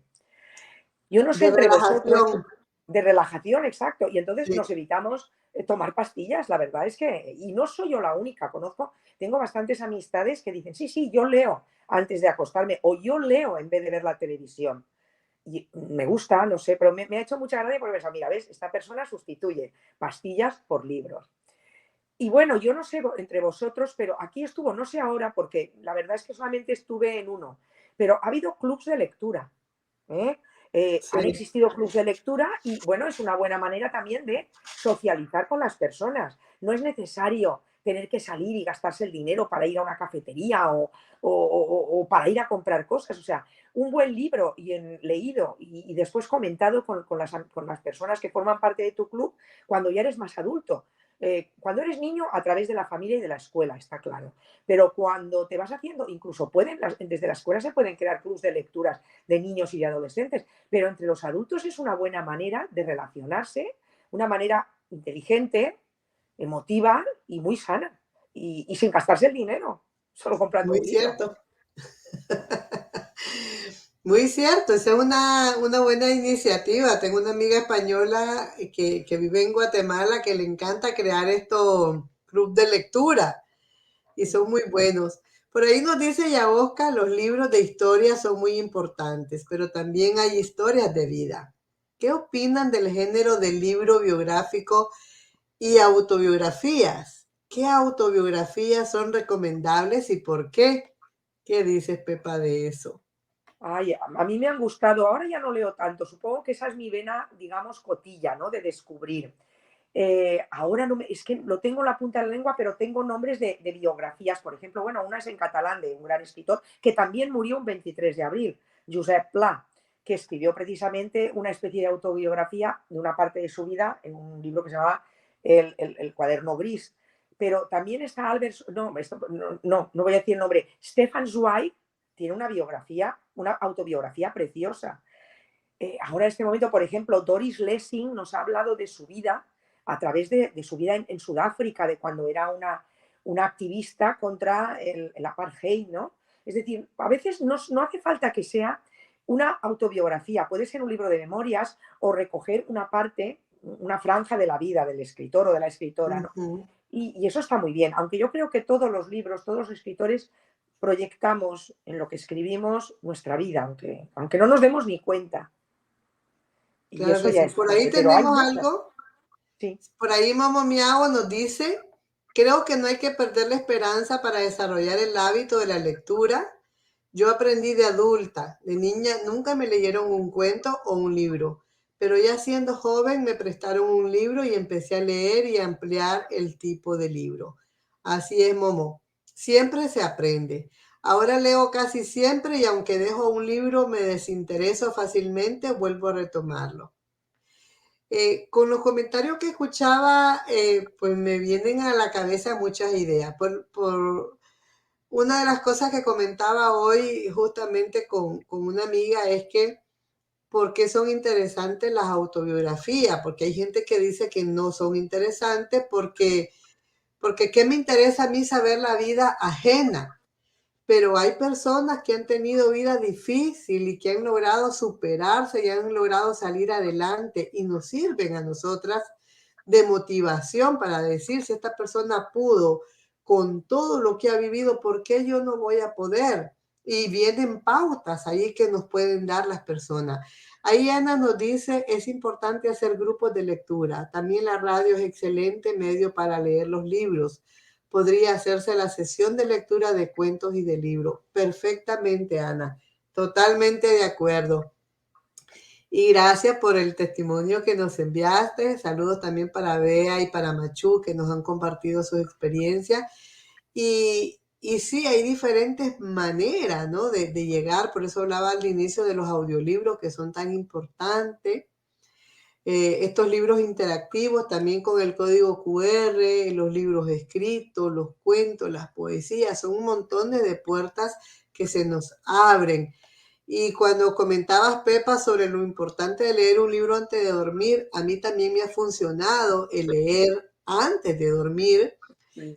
Yo no sé de entre vosotros, relajación. de relajación, exacto, y entonces Sí. nos evitamos tomar pastillas, la verdad es que, y no soy yo la única, tengo bastantes amistades que dicen, sí, sí, yo leo antes de acostarme, o yo leo en vez de ver la televisión. Y me gusta, no sé, pero me ha hecho mucha gracia porque pensaba, mira, ves, esta persona sustituye pastillas por libros. Y bueno, yo no sé entre vosotros, pero aquí estuvo, no sé ahora, porque la verdad es que solamente estuve en uno, pero ha habido clubs de lectura. ¿Eh? Han Sí. existido clubs de lectura y bueno, es una buena manera también de socializar con las personas. No es necesario tener que salir y gastarse el dinero para ir a una cafetería o para ir a comprar cosas. O sea, un buen libro leído y después comentado con las personas que forman parte de tu club cuando ya eres más adulto. Cuando eres niño, a través de la familia y de la escuela, está claro. Pero cuando te vas haciendo, incluso desde la escuela se pueden crear clubs de lecturas de niños y de adolescentes, pero entre los adultos es una buena manera de relacionarse, una manera inteligente, emotiva y muy sana, y sin gastarse el dinero, solo comprando Muy un libro. cierto. Muy cierto, esa es una buena iniciativa. Tengo una amiga española que vive en Guatemala que le encanta crear estos clubes de lectura y son muy buenos. Por ahí nos dice Yaosca, los libros de historia son muy importantes, pero también hay historias de vida. ¿Qué opinan del género del libro biográfico y autobiografías? ¿Qué autobiografías son recomendables y por qué? ¿Qué dices, Pepa, de eso? Ay, a mí me han gustado, ahora ya no leo tanto, supongo que esa es mi vena, digamos, cotilla, ¿no? De descubrir. Ahora no es que lo tengo en la punta de la lengua, pero tengo nombres de biografías, por ejemplo, bueno, una es en catalán de un gran escritor que también murió un 23 de abril, Josep Pla, que escribió precisamente una especie de autobiografía de una parte de su vida en un libro que se llamaba El cuaderno gris. Pero también está Albert, no voy a decir el nombre, Stefan Zweig tiene una biografía, una autobiografía preciosa. Ahora en este momento, por ejemplo, Doris Lessing nos ha hablado de su vida a través de su vida en Sudáfrica, de cuando era una activista contra el apartheid, ¿no? Es decir, a veces no hace falta que sea una autobiografía, puede ser un libro de memorias o recoger una parte, una franja de la vida del escritor o de la escritora, ¿no? Ujú. Y eso está muy bien, aunque yo creo que todos los libros, todos los escritores proyectamos en lo que escribimos nuestra vida, aunque no nos demos ni cuenta. Y Claro eso que ya sí. es Por ahí fuerte, pero hay tenemos muchas. algo. Sí. Por ahí Momo Miao nos dice, creo que no hay que perder la esperanza para desarrollar el hábito de la lectura. Yo aprendí de adulta, de niña nunca me leyeron un cuento o un libro, pero ya siendo joven me prestaron un libro y empecé a leer y a ampliar el tipo de libro. Así es, Momo. Siempre se aprende. Ahora leo casi siempre y aunque dejo un libro me desintereso fácilmente, vuelvo a retomarlo. Con los comentarios que escuchaba, pues me vienen a la cabeza muchas ideas. Por una de las cosas que comentaba hoy justamente con una amiga es que ¿por qué son interesantes las autobiografías? Porque hay gente que dice que no son interesantes porque ¿qué me interesa a mí saber la vida ajena? Pero hay personas que han tenido vida difícil y que han logrado superarse y han logrado salir adelante y nos sirven a nosotras de motivación para decir si esta persona pudo con todo lo que ha vivido, ¿por qué yo no voy a poder? Y vienen pautas ahí que nos pueden dar las personas. Ahí Ana nos dice, es importante hacer grupos de lectura. También la radio es excelente medio para leer los libros. Podría hacerse la sesión de lectura de cuentos y de libros. Perfectamente, Ana. Totalmente de acuerdo. Y gracias por el testimonio que nos enviaste. Saludos también para Bea y para Machu, que nos han compartido sus experiencias. Y sí, hay diferentes maneras, ¿no? de llegar. Por eso hablaba al inicio de los audiolibros que son tan importantes. Estos libros interactivos también con el código QR, los libros escritos, los cuentos, las poesías, son un montón de puertas que se nos abren. Y cuando comentabas, Pepa, sobre lo importante de leer un libro antes de dormir, a mí también me ha funcionado el leer antes de dormir,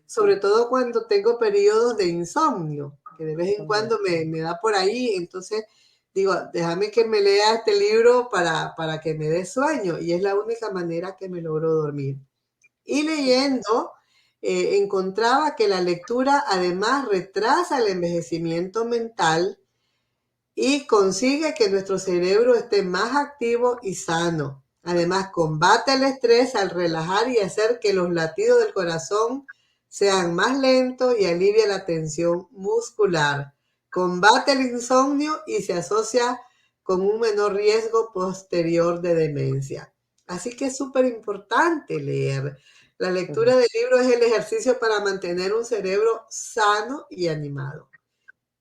sobre todo cuando tengo periodos de insomnio, que de vez en cuando me da por ahí, entonces digo, déjame que me lea este libro para que me dé sueño, y es la única manera que me logró dormir. Y leyendo, encontraba que la lectura además retrasa el envejecimiento mental y consigue que nuestro cerebro esté más activo y sano. Además, combate el estrés al relajar y hacer que los latidos del corazón sean más lentos y alivia la tensión muscular. Combate el insomnio y se asocia con un menor riesgo posterior de demencia. Así que es súper importante leer. La lectura de libros es el ejercicio para mantener un cerebro sano y animado.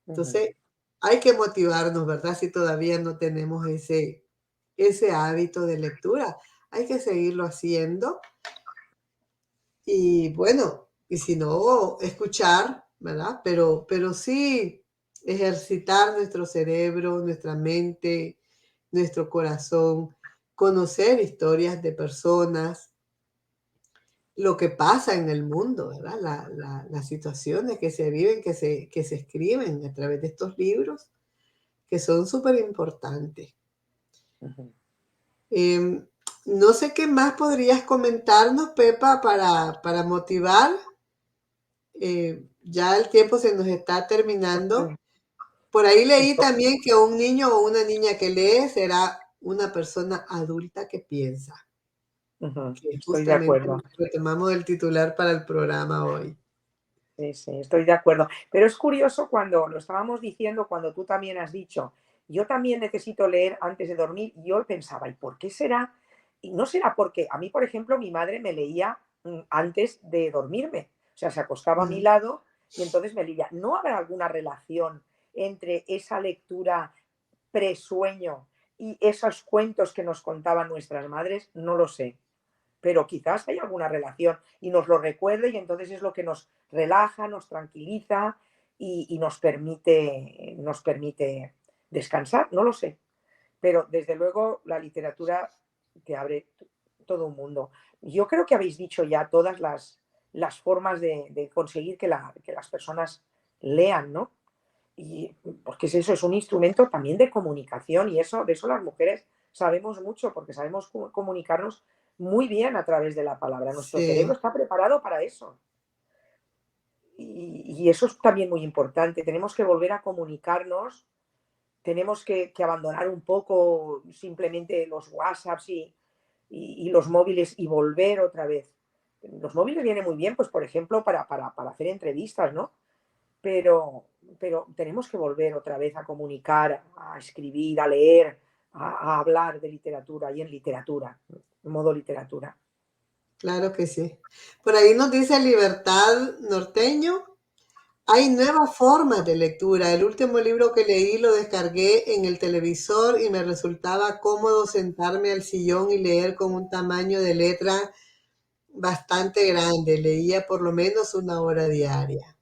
Entonces, hay que motivarnos, ¿verdad? Si todavía no tenemos ese hábito de lectura, hay que seguirlo haciendo. Y bueno, y si no, escuchar, ¿verdad? Pero sí ejercitar nuestro cerebro, nuestra mente, nuestro corazón, conocer historias de personas, lo que pasa en el mundo, ¿verdad? Las situaciones que se viven, que se escriben a través de estos libros, que son súper importantes. No sé qué más podrías comentarnos, Pepa, para motivar. Ya el tiempo se nos está terminando. Por ahí leí también que un niño o una niña que lee será una persona adulta que piensa. Que Estoy de acuerdo. Retomamos el titular para el programa hoy. Sí, sí, estoy de acuerdo. Pero es curioso cuando lo estábamos diciendo, cuando tú también has dicho, yo también necesito leer antes de dormir, y yo pensaba, ¿y por qué será? Y no será porque a mí, por ejemplo, mi madre me leía antes de dormirme. O sea, se acostaba a mi lado y entonces me leía. ¿No habrá alguna relación entre esa lectura presueño y esos cuentos que nos contaban nuestras madres? No lo sé. Pero quizás hay alguna relación y nos lo recuerde, y entonces es lo que nos relaja, nos tranquiliza y nos permite descansar, no lo sé. Pero desde luego la literatura te abre todo un mundo. Yo creo que habéis dicho ya todas las formas de conseguir que las personas lean, ¿no? Y porque eso es un instrumento también de comunicación, y de eso las mujeres sabemos mucho, porque sabemos comunicarnos muy bien a través de la palabra. Nuestro cerebro está preparado para eso. Y eso es también muy importante. Tenemos que volver a comunicarnos, tenemos que abandonar un poco simplemente los WhatsApps y los móviles y volver otra vez. Los móviles vienen muy bien, pues por ejemplo, para hacer entrevistas, ¿no? Pero tenemos que volver otra vez a comunicar, a escribir, a leer, a hablar de literatura y en literatura, en modo literatura. Claro que sí. Por ahí nos dice Libertad Norteño, hay nuevas formas de lectura. El último libro que leí lo descargué en el televisor y me resultaba cómodo sentarme al sillón y leer con un tamaño de letra bastante grande. Leía por lo menos 1 hora diaria.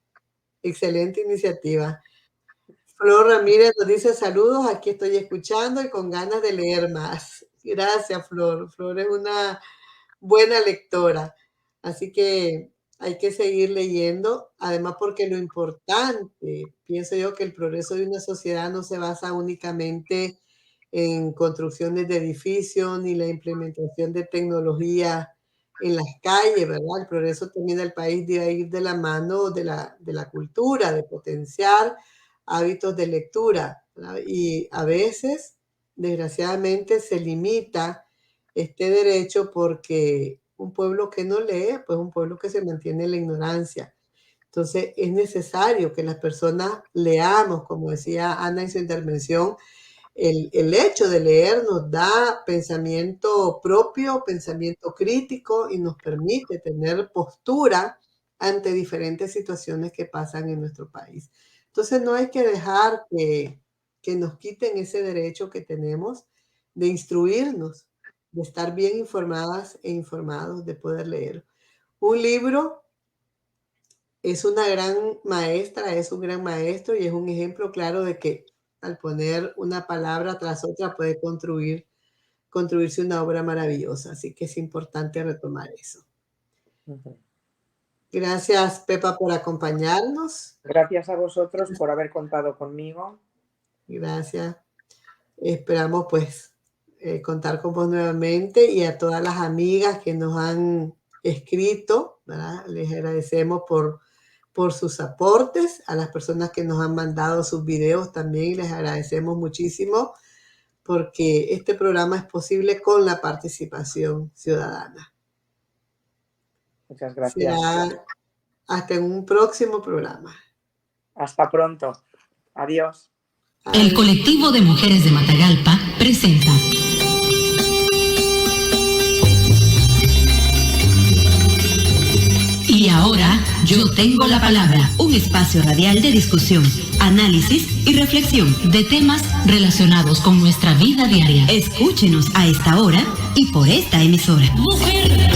Excelente iniciativa. Flor Ramírez nos dice saludos, aquí estoy escuchando y con ganas de leer más. Gracias, Flor. Flor es una buena lectora. Así que hay que seguir leyendo, además porque lo importante, pienso yo, que el progreso de una sociedad no se basa únicamente en construcciones de edificios ni la implementación de tecnología en las calles, ¿verdad? El progreso también del país debe ir de la mano de la cultura, de potenciar hábitos de lectura, ¿verdad? Y a veces, desgraciadamente, se limita este derecho porque un pueblo que no lee, pues un pueblo que se mantiene en la ignorancia. Entonces es necesario que las personas leamos, como decía Ana en su intervención, el hecho de leer nos da pensamiento propio, pensamiento crítico y nos permite tener postura ante diferentes situaciones que pasan en nuestro país. Entonces no hay que dejar que nos quiten ese derecho que tenemos de instruirnos, de estar bien informadas e informados, de poder leer. Un libro es una gran maestra, es un gran maestro y es un ejemplo claro de que al poner una palabra tras otra puede construirse una obra maravillosa. Así que es importante retomar eso. Gracias, Pepa, por acompañarnos. Gracias a vosotros por haber contado conmigo. Gracias. Esperamos pues contar con vos nuevamente, y a todas las amigas que nos han escrito, ¿verdad? Les agradecemos por sus aportes, a las personas que nos han mandado sus videos también les agradecemos muchísimo, porque este programa es posible con la participación ciudadana. Muchas gracias. Será hasta en un próximo programa. Hasta pronto. Adiós. El colectivo de mujeres de Matagalpa presenta Y ahora yo tengo la palabra, un espacio radial de discusión, análisis y reflexión de temas relacionados con nuestra vida diaria. Escúchenos a esta hora y por esta emisora. Mujer,